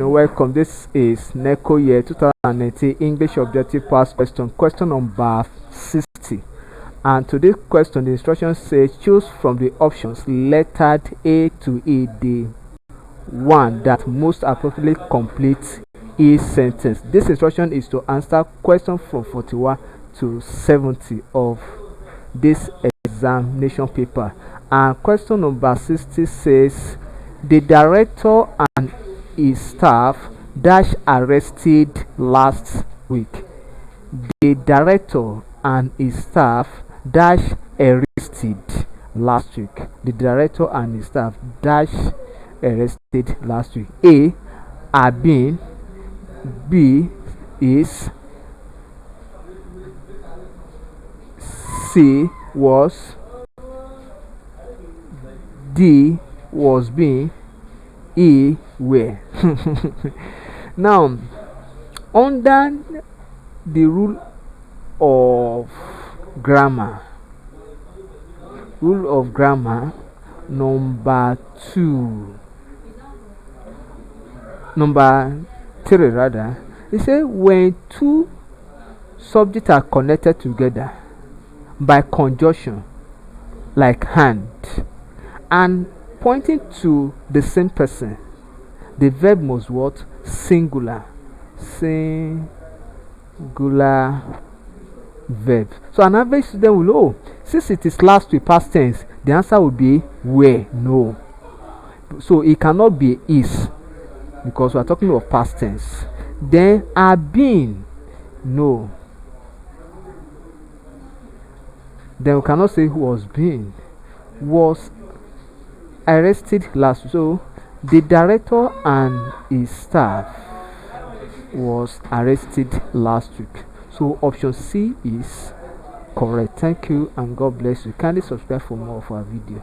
Welcome. This is Neco year 2019 English Objective Past question number 60. And today's question, the instruction says choose from the options lettered A to E the one that most appropriately completes each sentence. This instruction is to answer question from 41 to 70 of this examination paper. And question number 60 says the director and his staff dash arrested last week. The director and his staff dash arrested last week. The director and his staff dash arrested last week. A are being, B is, C was, D was being, E were. Now, under the rule of grammar, number 3 rather, it says when two subjects are connected together by conjunction like hand and pointing to the same person, the verb must what? Singular verb. So an average student will know, since it is last week past tense, the answer will be were. No, so it cannot be is, because we are talking of past tense. Then are being, no, then we cannot say who was being. Was arrested last week. So the director and his staff was arrested last week. So option C is correct. Thank you and God bless you. Kindly subscribe for more of our video.